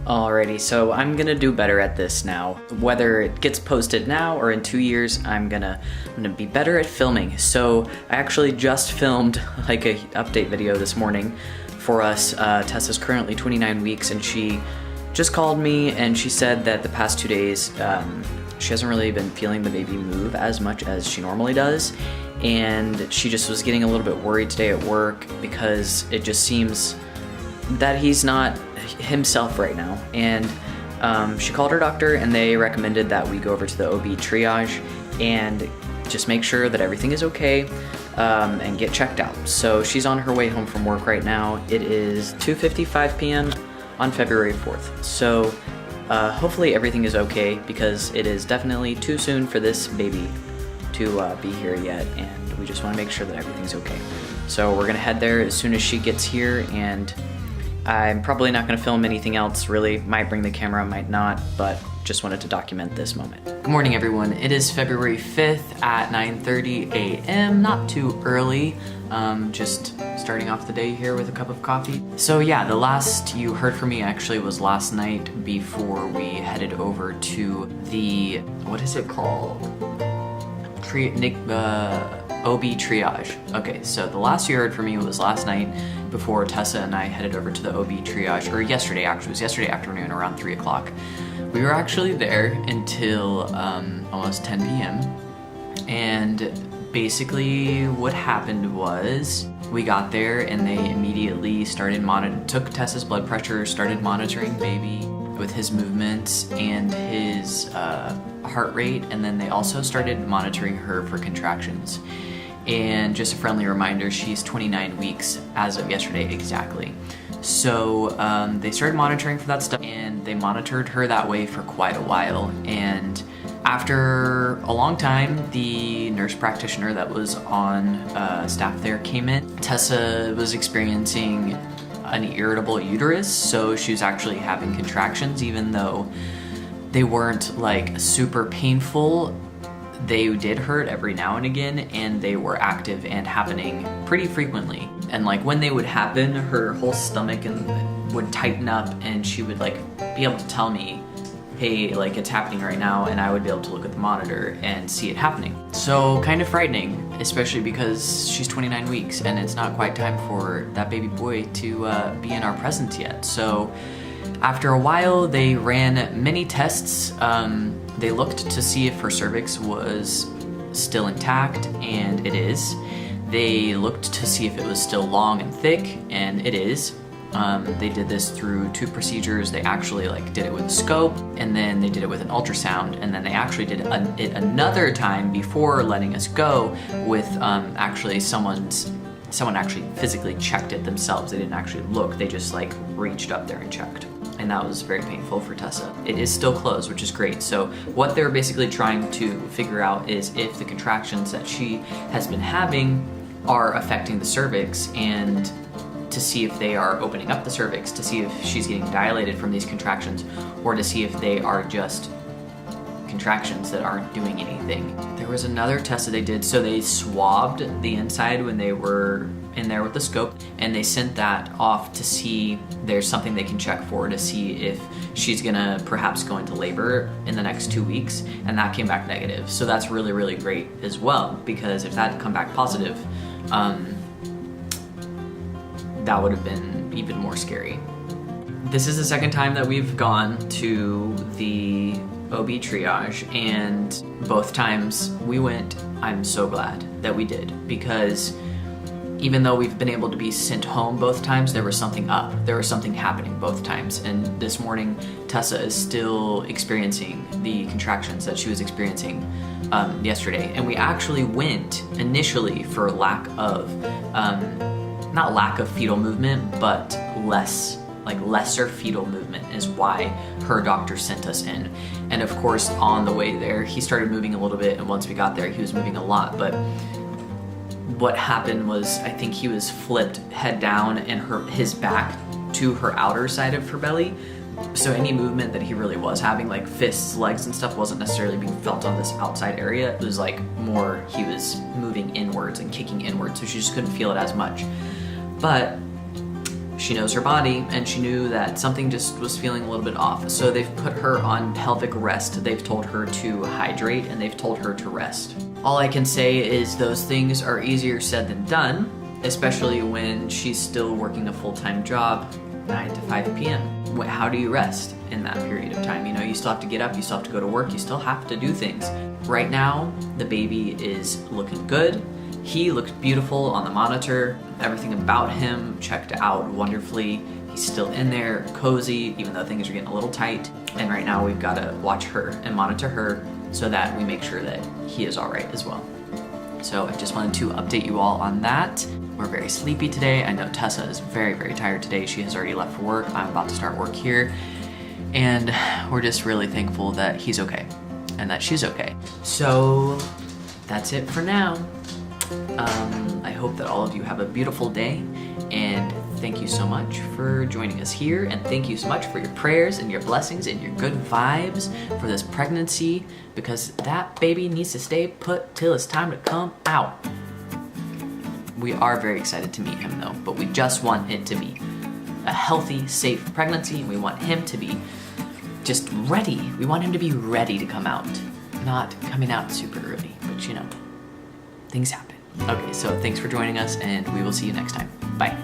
Alrighty, so I'm gonna do better at this now. Whether it gets posted now or in 2 years, I'm gonna be better at filming. So I actually just filmed like a update video this morning for us. Tessa's currently 29 weeks and she just called me and she said that the past 2 days, she hasn't really been feeling the baby move as much as she normally does. And she just was getting a little bit worried today at work because it just seems that he's not himself right now. And she called her doctor and they recommended that we go over to the OB Triage and just make sure that everything is okay and get checked out. So she's on her way home from work right now. It is 2:55 p.m. on February 4th. So hopefully everything is okay because it is definitely too soon for this baby to be here yet, and we just want to make sure that everything's okay. So we're gonna head there as soon as she gets here, and I'm probably not gonna film anything else really. Might bring the camera, might not, but just wanted to document this moment. Good morning everyone. It is February 5th at 9:30 a.m. Not too early. Just starting off the day here with a cup of coffee. So yeah, the last you heard from me actually was last night before we headed over to the, what is it called? OB Triage. Okay, so the last you heard from me was last night before Tessa and I headed over to the OB Triage, or yesterday actually, it was yesterday afternoon around 3 o'clock. We were actually there until almost 10 p.m. and basically what happened was we got there and they immediately took Tessa's blood pressure, started monitoring baby with his movements and his heart rate, and then they also started monitoring her for contractions. And just a friendly reminder, she's 29 weeks as of yesterday exactly. So they started monitoring for that stuff, and they monitored her that way for quite a while. And after a long time, the nurse practitioner that was on staff there came in. Tessa was experiencing an irritable uterus, so she was actually having contractions, even though they weren't like super painful. They did hurt every now and again, and they were active and happening pretty frequently. And like when they would happen, her whole stomach would tighten up, and she would like be able to tell me, hey, like it's happening right now, and I would be able to look at the monitor and see it happening. So kind of frightening, especially because she's 29 weeks and it's not quite time for that baby boy to be in our presence yet. So after a while, they ran many tests. They looked to see if her cervix was still intact, and it is. They looked to see if it was still long and thick, and it is. They did this through 2 procedures. They actually did it with a scope, and then they did it with an ultrasound, and then they actually did it another time before letting us go with actually someone actually physically checked it themselves. They didn't actually look, they just reached up there and checked. And that was very painful for Tessa. It is still closed, which is great. So what they're basically trying to figure out is if the contractions that she has been having are affecting the cervix, and to see if they are opening up the cervix, to see if she's getting dilated from these contractions, or to see if they are just contractions that aren't doing anything. There was another test that they did, so they swabbed the inside when they were in there with the scope, and they sent that off to see there's something they can check for to see if she's gonna perhaps go into labor in the next 2 weeks, and that came back negative. So that's really, really great as well, because if that had come back positive, that would have been even more scary. This is the second time that we've gone to the OB Triage, and both times we went, I'm so glad that we did, because even though we've been able to be sent home both times, there was something up. There was something happening both times. And this morning, Tessa is still experiencing the contractions that she was experiencing yesterday. And we actually went initially for not lack of fetal movement, but lesser fetal movement is why her doctor sent us in. And of course, on the way there, he started moving a little bit, and once we got there, he was moving a lot. But what happened was, I think he was flipped head down and his back to her outer side of her belly. So any movement that he really was having, like fists, legs, and stuff, wasn't necessarily being felt on this outside area. It was more he was moving inwards and kicking inwards, so she just couldn't feel it as much. But She knows her body, and she knew that something just was feeling a little bit off. So they've put her on pelvic rest. They've told her to hydrate, and they've told her to rest. All I can say is those things are easier said than done, especially when she's still working a full-time job, 9 to 5 p.m. How do you rest in that period of time? You know, you still have to get up, you still have to go to work, you still have to do things. Right now, the baby is looking good. He looks beautiful on the monitor. Everything about him checked out wonderfully. He's still in there, cozy, even though things are getting a little tight. And right now we've got to watch her and monitor her so that we make sure that he is all right as well. So I just wanted to update you all on that. We're very sleepy today. I know Tessa is very, very tired today. She has already left for work. I'm about to start work here. And we're just really thankful that he's okay and that she's okay. So that's it for now. I hope that all of you have a beautiful day, and thank you so much for joining us here, and thank you so much for your prayers and your blessings and your good vibes for this pregnancy, because that baby needs to stay put till it's time to come out. We are very excited to meet him though, but we just want it to be a healthy, safe pregnancy. We want him to be just ready. We want him to be ready to come out, not coming out super early, but you know, things happen. Okay, so thanks for joining us, and we will see you next time. Bye.